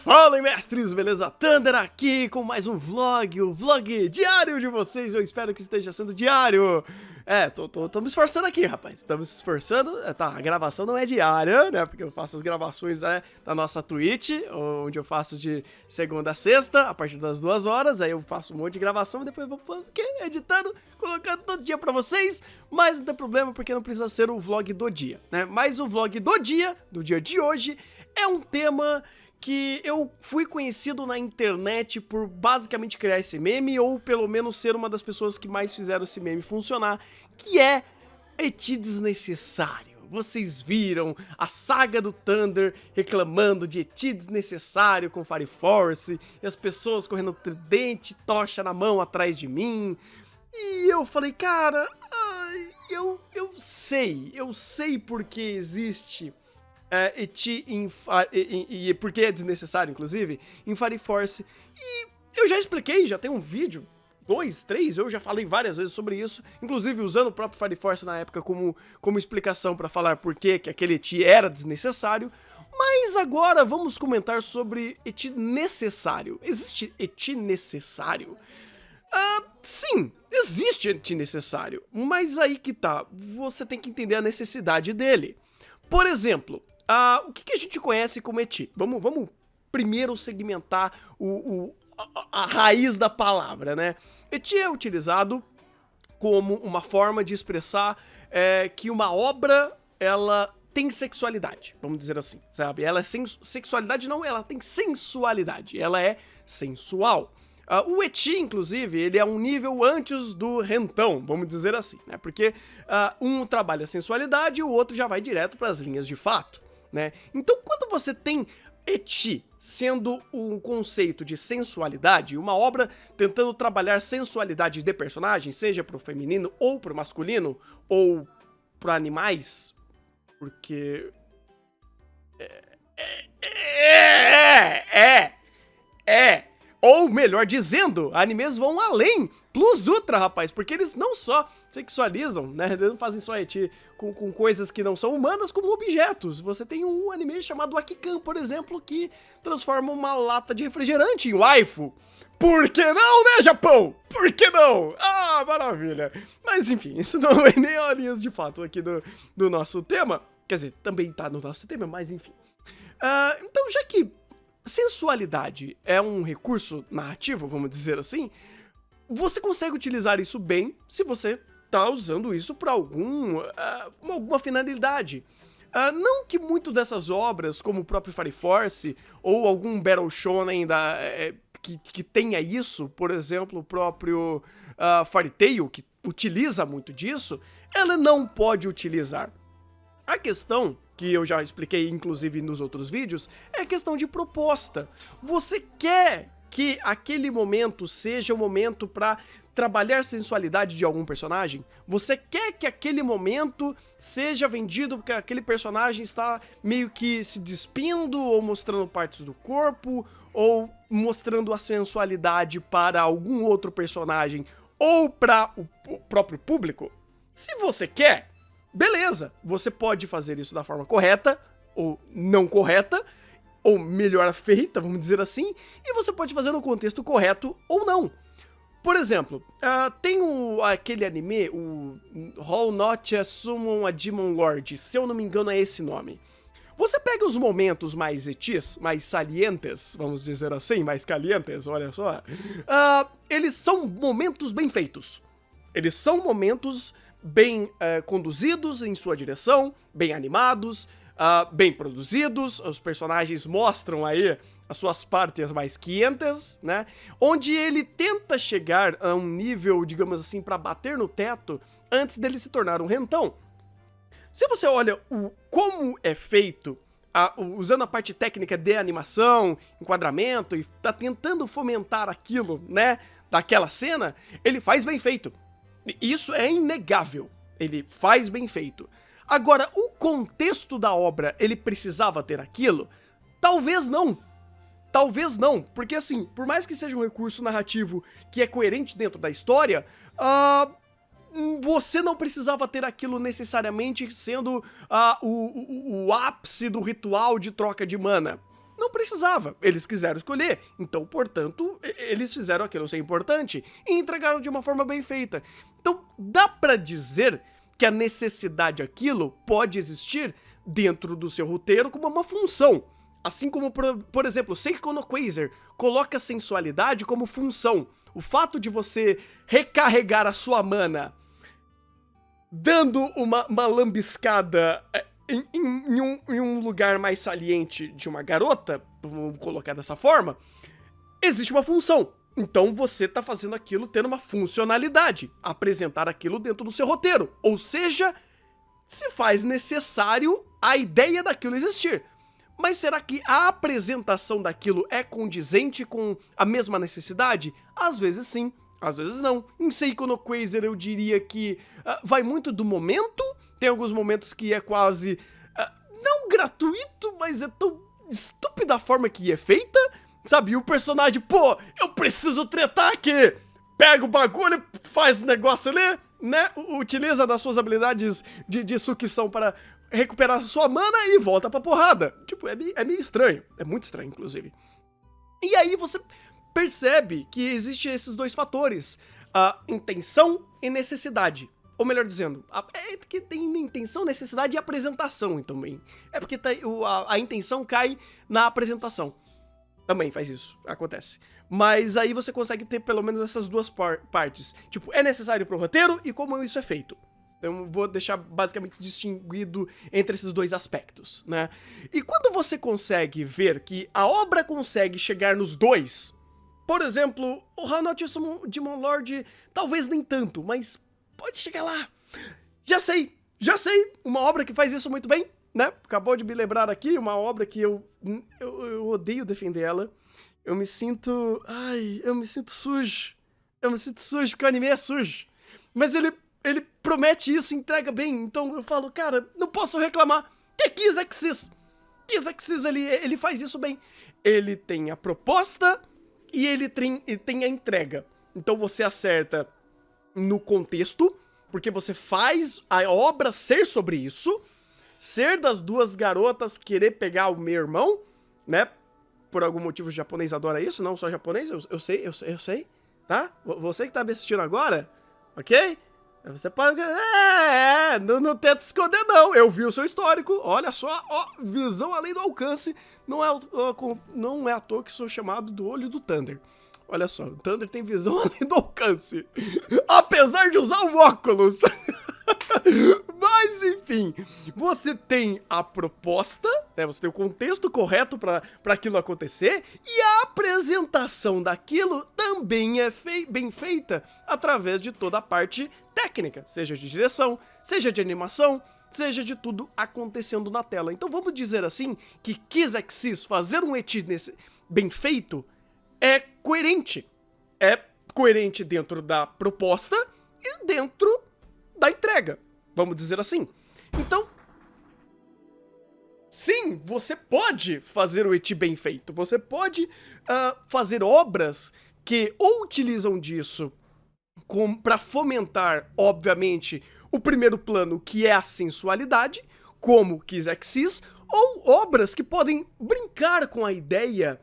Fala, mestres, beleza? Thunder aqui com mais um vlog, o vlog diário de vocês. Eu espero que esteja sendo diário. Tô me esforçando aqui, rapaz. Tô me esforçando. Tá, a gravação não é diária, né? Porque eu faço as gravações, né, da nossa Twitch, onde eu faço de segunda a sexta, a partir das 2 horas. Aí eu faço um monte de gravação e depois eu vou editando, colocando todo dia pra vocês. Mas não tem problema, porque não precisa ser o vlog do dia, né? Mas o vlog do dia de hoje, é um tema que eu fui conhecido na internet por basicamente criar esse meme, ou pelo menos ser uma das pessoas que mais fizeram esse meme funcionar, que é eti desnecessário. Vocês viram a saga do Thunder reclamando de eti desnecessário com Fire Force, e as pessoas correndo tridente, tocha na mão atrás de mim, e eu falei, cara, eu sei porque existe eti e porque é desnecessário, inclusive, em Fire Force. E eu já expliquei, já tem um vídeo, 2, 3, eu já falei várias vezes sobre isso, inclusive usando o próprio Fire Force na época como explicação pra falar por que aquele eti era desnecessário. Mas agora vamos comentar sobre eti necessário. Existe eti necessário? Sim, existe eti necessário, mas aí que tá, você tem que entender a necessidade dele. Por exemplo, o que a gente conhece como eti? Vamos primeiro segmentar a raiz da palavra, né? Eti é utilizado como uma forma de expressar que uma obra, ela tem sexualidade, vamos dizer assim, sabe? Ela é sexualidade não, ela tem sensualidade, ela é sensual. O eti, inclusive, ele é um nível antes do rentão, vamos dizer assim, né? Porque um trabalha a sensualidade e o outro já vai direto para as linhas de fato, né? Então, quando você tem eti sendo um conceito de sensualidade, uma obra tentando trabalhar sensualidade de personagem, seja pro feminino ou pro masculino, ou para animais, porque... Ou melhor dizendo, animes vão além, plus ultra, rapaz, porque eles não só sexualizam, né, eles não fazem só eti com coisas que não são humanas, como objetos. Você tem um anime chamado Akikan, por exemplo, que transforma uma lata de refrigerante em waifu. Por que não, né, Japão? Por que não? Ah, maravilha. Mas enfim, isso não é nem a linha de fato aqui do nosso tema. Quer dizer, também tá no nosso tema, mas enfim. Então, já que sensualidade é um recurso narrativo, vamos dizer assim, você consegue utilizar isso bem se você tá usando isso para alguma finalidade. Não que muito dessas obras, como o próprio Fire Force, ou algum Battle Shonen que tenha isso, por exemplo, o próprio Fairy Tail, que utiliza muito disso, ela não pode utilizar. A questão, que eu já expliquei inclusive nos outros vídeos, é a questão de proposta. Você quer que aquele momento seja o momento para trabalhar a sensualidade de algum personagem? Você quer que aquele momento seja vendido porque aquele personagem está meio que se despindo, ou mostrando partes do corpo, ou mostrando a sensualidade para algum outro personagem, ou para o próprio público? Se você quer, beleza, você pode fazer isso da forma correta, ou não correta, ou melhor feita, vamos dizer assim, e você pode fazer no contexto correto ou não. Por exemplo, tem aquele anime, o How Not to Summon a Demon Lord, se eu não me engano é esse nome. Você pega os momentos mais etis, mais salientes, vamos dizer assim, mais calientes, olha só, eles são momentos bem feitos. Eles são momentos bem conduzidos em sua direção, bem animados, bem produzidos, os personagens mostram aí as suas partes mais quentes, né? Onde ele tenta chegar a um nível, digamos assim, para bater no teto antes dele se tornar um rentão. Se você olha como é feito, usando a parte técnica de animação, enquadramento, e tá tentando fomentar aquilo, né, daquela cena, ele faz bem feito. Isso é inegável, ele faz bem feito. Agora, o contexto da obra, ele precisava ter aquilo? Talvez não. Talvez não, porque assim, por mais que seja um recurso narrativo que é coerente dentro da história, você não precisava ter aquilo necessariamente sendo o ápice do ritual de troca de mana. Não precisava, eles quiseram escolher, então, portanto, eles fizeram aquilo ser importante e entregaram de uma forma bem feita. Então, dá pra dizer que a necessidade aquilo pode existir dentro do seu roteiro como uma função. Assim como, por exemplo, Seiko no Quasar coloca a sensualidade como função. O fato de você recarregar a sua mana dando uma lambiscada em um lugar mais saliente de uma garota, vamos colocar dessa forma, existe uma função. Então você tá fazendo aquilo ter uma funcionalidade, apresentar aquilo dentro do seu roteiro. Ou seja, se faz necessário a ideia daquilo existir. Mas será que a apresentação daquilo é condizente com a mesma necessidade? Às vezes sim, às vezes não. Em Seiko no Quasar eu diria que vai muito do momento. Tem alguns momentos que é quase, não gratuito, mas é tão estúpida a forma que é feita. Sabe, e o personagem, pô, eu preciso tretar aqui. Pega o bagulho, faz o negócio ali, né? Utiliza das suas habilidades de sucção para recuperar sua mana e volta pra porrada. Tipo, é meio estranho. É muito estranho, inclusive. E aí você percebe que existem esses dois fatores. A intenção e necessidade. Ou melhor dizendo, é que tem intenção, necessidade e apresentação também. É porque a intenção cai na apresentação. Também faz isso, acontece. Mas aí você consegue ter pelo menos essas duas partes. Tipo, é necessário pro roteiro e como isso é feito. Então vou deixar basicamente distinguido entre esses dois aspectos, né? E quando você consegue ver que a obra consegue chegar nos dois, por exemplo, o How Not to Summon Demon Lord talvez nem tanto, mas pode chegar lá. Já sei, uma obra que faz isso muito bem, né? Acabou de me lembrar aqui, uma obra que eu odeio defender ela. Eu me sinto sujo. Eu me sinto sujo porque o anime é sujo. Mas ele promete isso e entrega bem, então eu falo, cara, não posso reclamar. Que é Kiss Exis? Kiss Exis, ele faz isso bem. Ele tem a proposta e ele tem a entrega. Então você acerta no contexto, porque você faz a obra ser sobre isso, ser das duas garotas querer pegar o meu irmão, né? Por algum motivo o japonês adora isso, não só japonês, eu sei, tá? Você que tá me assistindo agora, ok? Você pode... não tenta esconder não, eu vi o seu histórico, olha só, ó, visão além do alcance, não é à toa que sou chamado do olho do Thunder. Olha só, o Thunder tem visão além do alcance, apesar de usar o óculos. Mas enfim, você tem a proposta, né, você tem o contexto correto para aquilo acontecer, e a apresentação daquilo também é bem feita através de toda a parte técnica, seja de direção, seja de animação, seja de tudo acontecendo na tela. Então vamos dizer assim que Kiss Exis fazer um ecchi bem feito é coerente dentro da proposta e dentro da entrega, vamos dizer assim. Então, sim, você pode fazer o ecchi bem feito, você pode fazer obras que ou utilizam disso para fomentar, obviamente, o primeiro plano, que é a sensualidade, como Kiss Exis, ou obras que podem brincar com a ideia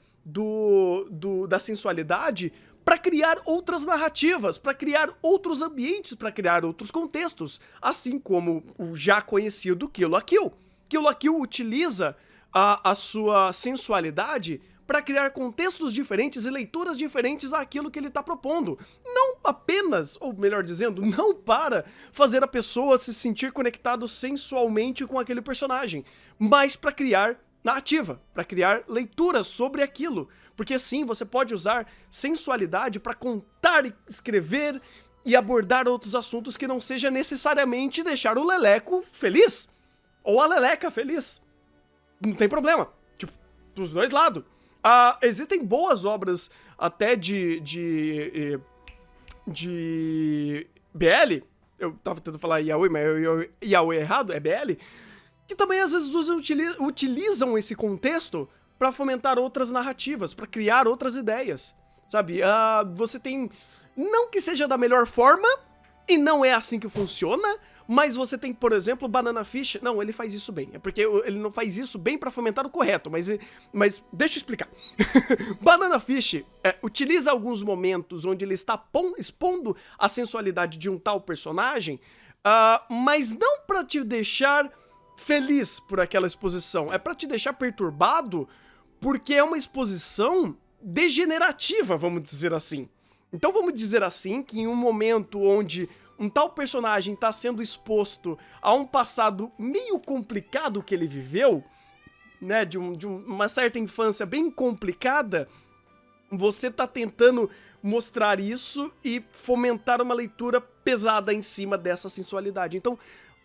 da sensualidade para criar outras narrativas, para criar outros ambientes, para criar outros contextos, assim como o já conhecido Kill la Kill. Kill la Kill utiliza a sua sensualidade para criar contextos diferentes e leituras diferentes daquilo que ele está propondo. Não apenas, ou melhor dizendo, não para fazer a pessoa se sentir conectado sensualmente com aquele personagem, mas para criar narrativa, para criar leituras sobre aquilo. Porque sim, você pode usar sensualidade para contar e escrever e abordar outros assuntos que não seja necessariamente deixar o leleco feliz, ou a leleca feliz. Não tem problema, tipo, dos dois lados. Existem boas obras até de BL, eu tava tentando falar yaoi, mas yaoi é errado, é BL, que também às vezes utilizam esse contexto para fomentar outras narrativas, para criar outras ideias, sabe? Você tem, não que seja da melhor forma, E não é assim que funciona, mas você tem, por exemplo, Banana Fish. Não, ele faz isso bem. É porque ele não faz isso bem pra fomentar o correto, mas deixa eu explicar. Banana Fish utiliza alguns momentos onde ele está expondo a sensualidade de um tal personagem, mas não pra te deixar feliz por aquela exposição. É pra te deixar perturbado, porque é uma exposição degenerativa, vamos dizer assim. Então vamos dizer assim que em um momento onde um tal personagem está sendo exposto a um passado meio complicado que ele viveu, né, de uma certa infância bem complicada, você tá tentando mostrar isso e fomentar uma leitura pesada em cima dessa sensualidade. Então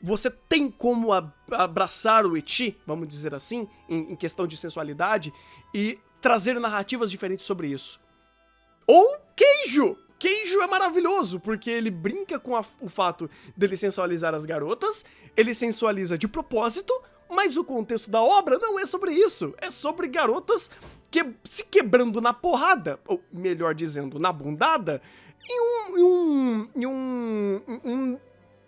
você tem como abraçar o ecchi, vamos dizer assim, em questão de sensualidade, e trazer narrativas diferentes sobre isso. Ou Keijo! Keijo é maravilhoso, porque ele brinca com o fato dele sensualizar as garotas, ele sensualiza de propósito, mas o contexto da obra não é sobre isso. É sobre garotas se quebrando na porrada, ou melhor dizendo, na bundada, em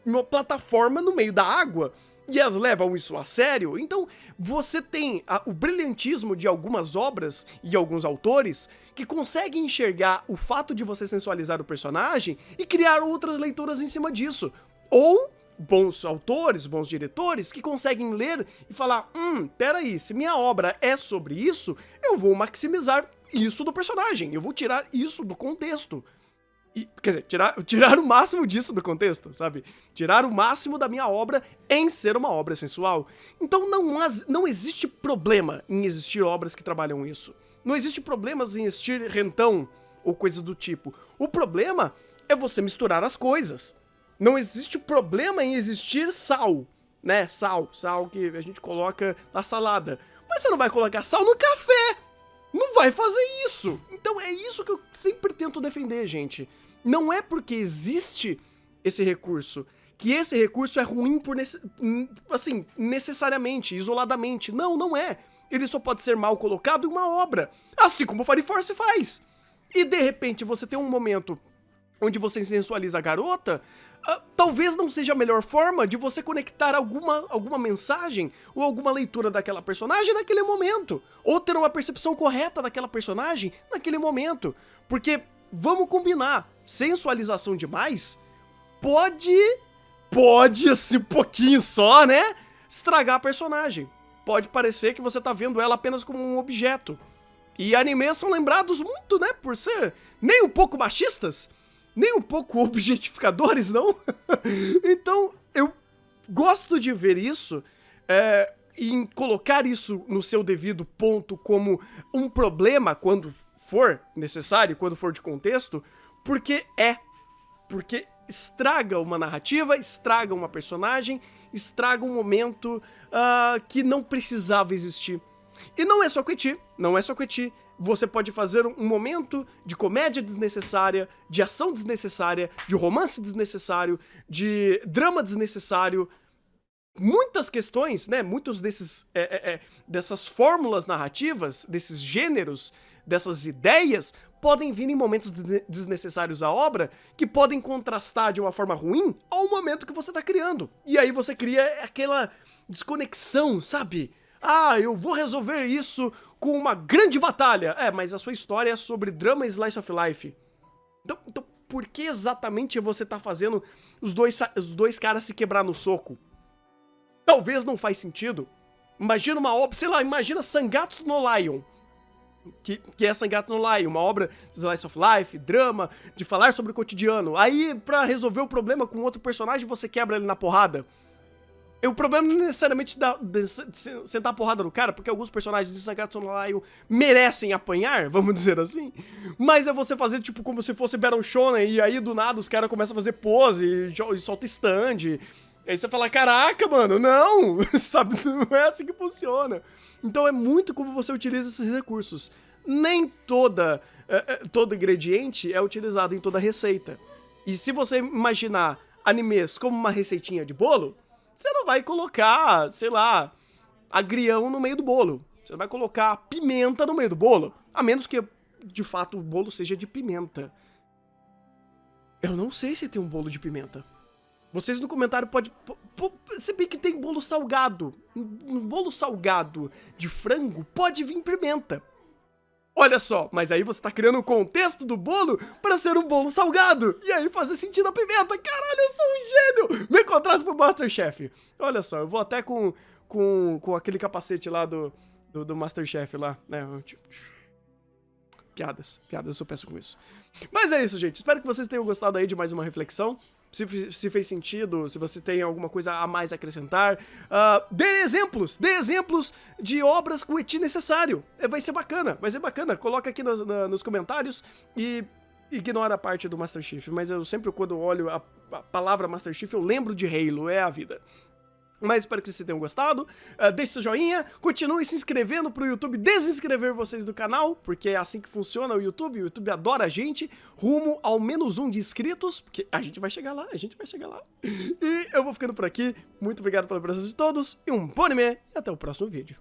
uma plataforma no meio da água. E elas levam isso a sério. Então você tem o brilhantismo de algumas obras e alguns autores que conseguem enxergar o fato de você sensualizar o personagem e criar outras leituras em cima disso. Ou bons autores, bons diretores que conseguem ler e falar: peraí, se minha obra é sobre isso, eu vou maximizar isso do personagem, eu vou tirar isso do contexto. Quer dizer, tirar o máximo disso do contexto, sabe? Tirar o máximo da minha obra em ser uma obra sensual. Então não existe problema em existir obras que trabalham isso. Não existe problemas em existir rentão ou coisas do tipo. O problema é você misturar as coisas. Não existe problema em existir sal, né? Sal que a gente coloca na salada. Mas você não vai colocar sal no café! Não vai fazer isso! Então é isso que eu sempre tento defender, gente. Não é porque existe esse recurso que esse recurso é ruim por necessariamente, isoladamente. Não é. Ele só pode ser mal colocado em uma obra, assim como o Fire Force faz. E de repente você tem um momento onde você sensualiza a garota, talvez não seja a melhor forma de você conectar alguma mensagem ou alguma leitura daquela personagem naquele momento, ou ter uma percepção correta daquela personagem naquele momento, porque vamos combinar, sensualização demais pode assim, um pouquinho só, né, estragar a personagem. Pode parecer que você tá vendo ela apenas como um objeto. E animes são lembrados muito, né, por ser nem um pouco machistas, nem um pouco objetificadores, não? Então, eu gosto de ver isso e colocar isso no seu devido ponto como um problema quando for necessário, quando for de contexto, porque estraga uma narrativa, estraga uma personagem, estraga um momento que não precisava existir. E não é só com ecchi. Você pode fazer um momento de comédia desnecessária, de ação desnecessária, de romance desnecessário, de drama desnecessário. Muitas questões, né? Muitos dessas fórmulas narrativas, desses gêneros, dessas ideias, podem vir em momentos desnecessários à obra, que podem contrastar de uma forma ruim ao momento que você tá criando. E aí você cria aquela desconexão, sabe? Eu vou resolver isso com uma grande batalha. Mas a sua história é sobre drama e slice of life. Então por que exatamente você tá fazendo os dois caras se quebrar no soco? Talvez não faz sentido. Imagina uma obra, sei lá, imagina Sangatsu no Lion. Que é Sangatsu no Lion, uma obra de slice of life, drama, de falar sobre o cotidiano. Aí, pra resolver o problema com outro personagem, você quebra ele na porrada. O problema não é necessariamente de sentar a porrada no cara, porque alguns personagens de Sangatsu no Lion merecem apanhar, vamos dizer assim. Mas é você fazer, tipo, como se fosse Battle Shonen, e aí do nada os caras começam a fazer pose, e solta stand. Aí você fala, caraca, mano, não, sabe, não é assim que funciona. Então é muito como você utiliza esses recursos. Nem todo ingrediente é utilizado em toda receita. E se você imaginar animes como uma receitinha de bolo, você não vai colocar, sei lá, agrião no meio do bolo. Você vai colocar pimenta no meio do bolo. A menos que, de fato, o bolo seja de pimenta. Eu não sei se tem um bolo de pimenta. Vocês no comentário podem... Se bem que tem bolo salgado. Um bolo salgado de frango pode vir pimenta. Olha só, mas aí você tá criando o contexto do bolo pra ser um bolo salgado. E aí fazer sentido a pimenta. Caralho, eu sou um gênio. Me contrata pro Masterchef. Olha só, eu vou até com aquele capacete lá do Masterchef lá, né? Piadas, eu sou péssimo com isso. Mas é isso, gente. Espero que vocês tenham gostado aí de mais uma reflexão. Se fez sentido, se você tem alguma coisa a mais a acrescentar, dê exemplos de obras com eti necessário. Vai ser bacana. Coloca aqui nos comentários e ignora a parte do Master Chief. Mas eu sempre, quando olho a palavra Master Chief, eu lembro de Halo, é a vida. Mas espero que vocês tenham gostado, deixe seu joinha, continue se inscrevendo pro YouTube desinscrever vocês do canal, porque é assim que funciona o YouTube adora a gente, rumo ao menos 1 de inscritos, porque a gente vai chegar lá, E eu vou ficando por aqui, muito obrigado pela presença de todos, e um bom anime, e até o próximo vídeo.